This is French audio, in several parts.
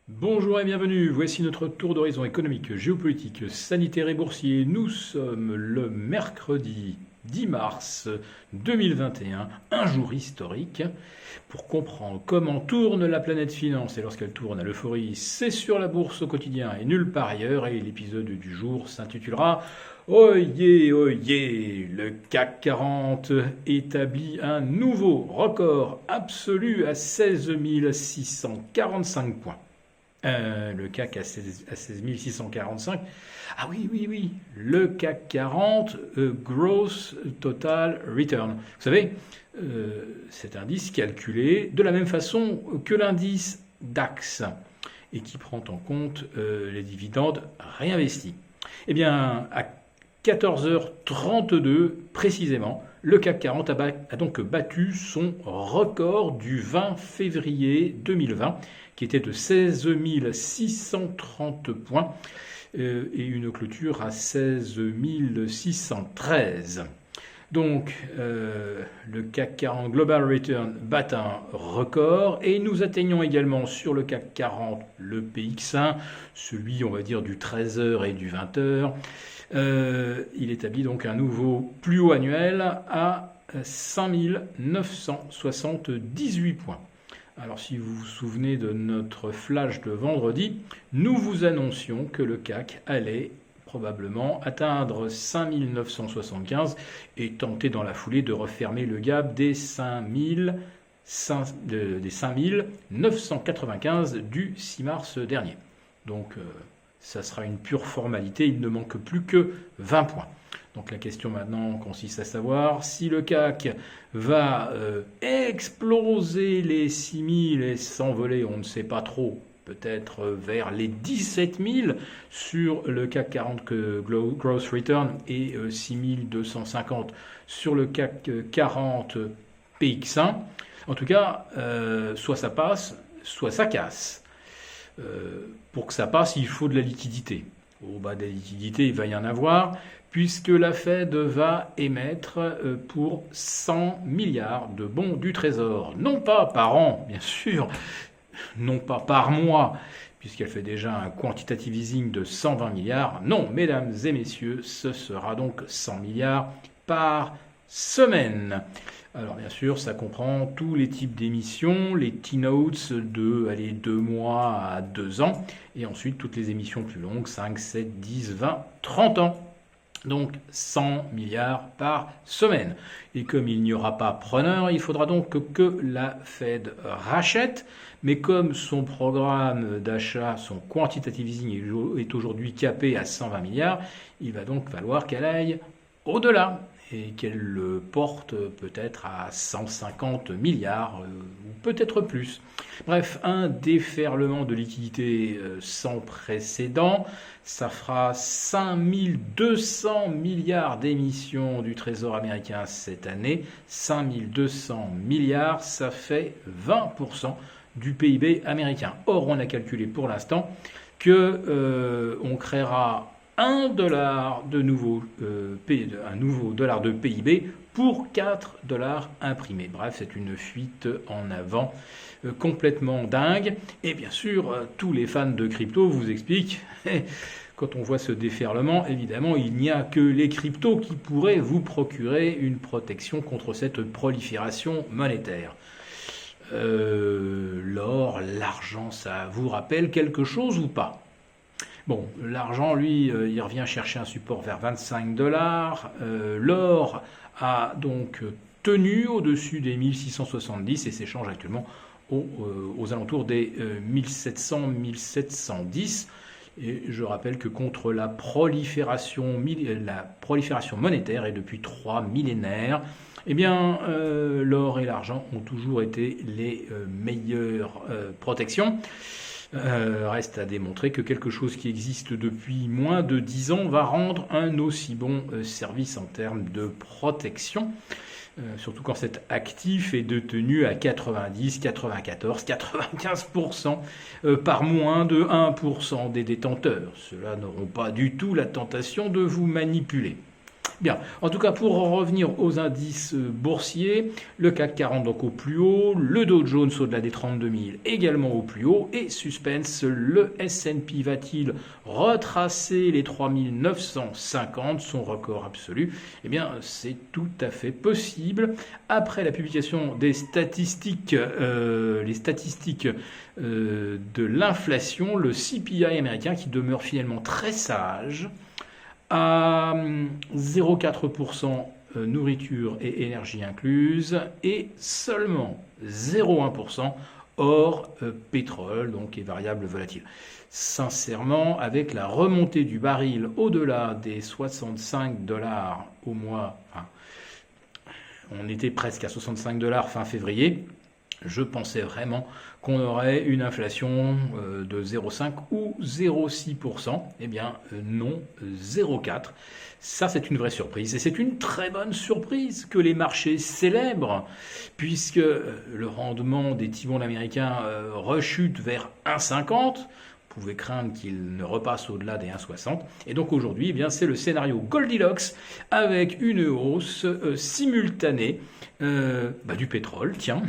Bonjour et bienvenue, voici notre tour d'horizon économique, géopolitique, sanitaire et boursier. Nous sommes le mercredi 10 mars 2021, un jour historique. Pour comprendre comment tourne la planète finance et lorsqu'elle tourne à l'euphorie, c'est sur la bourse au quotidien et nulle part ailleurs. Et l'épisode du jour s'intitulera Oyez, oyez, le CAC 40 établit un nouveau record absolu à 16 645 points. Le CAC à 16 645. Ah oui, oui, oui. Le CAC 40 Gross Total Return. Vous savez, cet indice calculé de la même façon que l'indice DAX et qui prend en compte les dividendes réinvestis. Eh bien, à 14h32 précisément, le CAC 40 a donc battu son record du 20 février 2020, qui était de 16 630 points et une clôture à 16 613. Donc, le CAC 40 Global Return bat un record et nous atteignons également sur le CAC 40 le PX1, celui, on va dire, du 13h et du 20h. Il établit donc un nouveau plus haut annuel à 5 978 points. Alors si vous vous souvenez de notre flash de vendredi, nous vous annoncions que le CAC allait probablement atteindre 5 975 et tenter dans la foulée de refermer le gap des 5 995 du 6 mars dernier. Donc ça sera une pure formalité, il ne manque plus que 20 points. Donc la question maintenant consiste à savoir si le CAC va exploser les 6000 et s'envoler, on ne sait pas trop, peut-être vers les 17 000 sur le CAC 40 Gross Return et 6250 sur le CAC 40 PX1. En tout cas, soit ça passe, soit ça casse. Pour que ça passe, il faut de la liquidité. Au bas de la liquidité, il va y en avoir, puisque la Fed va émettre pour 100 milliards de bons du Trésor. Non pas par an, bien sûr, non pas par mois, puisqu'elle fait déjà un quantitative easing de 120 milliards. Non, mesdames et messieurs, ce sera donc 100 milliards par semaine. Alors bien sûr, ça comprend tous les types d'émissions, les T-notes de 2 mois à 2 ans, et ensuite toutes les émissions plus longues, 5, 7, 10, 20, 30 ans. Donc 100 milliards par semaine. Et comme il n'y aura pas preneur, il faudra donc que la Fed rachète. Mais comme son programme d'achat, son quantitative easing est aujourd'hui capé à 120 milliards, il va donc falloir qu'elle aille au-delà et qu'elle le porte peut-être à 150 milliards ou peut-être plus. Bref, un déferlement de liquidités sans précédent. Ça fera 5200 milliards d'émissions du Trésor américain cette année. 5200 milliards, ça fait 20% du PIB américain. Or, on a calculé pour l'instant que on créera $1 de nouveau, un nouveau dollar de PIB pour $4 imprimés. Bref, c'est une fuite en avant complètement dingue. Et bien sûr, tous les fans de crypto vous expliquent, quand on voit ce déferlement, évidemment, il n'y a que les cryptos qui pourraient vous procurer une protection contre cette prolifération monétaire. L'or, l'argent, ça vous rappelle quelque chose ou pas ? Bon, l'argent, lui, il revient chercher un support vers 25 $. L'or a donc tenu au-dessus des 1670 et s'échange actuellement aux alentours des 1700-1710. Et je rappelle que contre la prolifération monétaire et depuis 3 millénaires, eh bien, l'or et l'argent ont toujours été les meilleures protections. Reste à démontrer que quelque chose qui existe depuis moins de 10 ans va rendre un aussi bon service en termes de protection, surtout quand cet actif est détenu à 90, 94, 95% par moins de 1% des détenteurs. Ceux-là n'auront pas du tout la tentation de vous manipuler. Bien, en tout cas, pour en revenir aux indices boursiers, le CAC 40 donc au plus haut, le Dow Jones au-delà des 32 000 également au plus haut, et suspense, le S&P va-t-il retracer les 3950, son record absolu? Eh bien, c'est tout à fait possible. Après la publication des statistiques, les statistiques de l'inflation, le CPI américain qui demeure finalement très sage, à 0,4% nourriture et énergie incluses et seulement 0,1% hors pétrole, donc et variable volatile. Sincèrement, avec la remontée du baril au-delà des 65 $ au mois, enfin, on était presque à 65 $ fin février, je pensais vraiment qu'on aurait une inflation de 0,5 ou 0,6%. Eh bien non, 0,4. Ça, c'est une vraie surprise. Et c'est une très bonne surprise que les marchés célèbrent, puisque le rendement des T-bonds américains rechute vers 1,50. Vous pouvez craindre qu'il ne repasse au-delà des 1,60. Et donc aujourd'hui, eh bien, c'est le scénario Goldilocks avec une hausse simultanée du pétrole, tiens,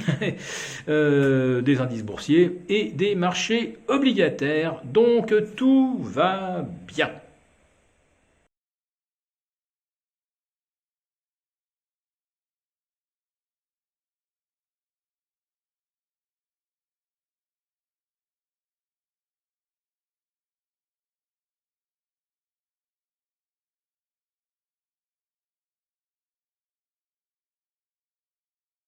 des indices boursiers et des marchés obligataires. Donc tout va bien.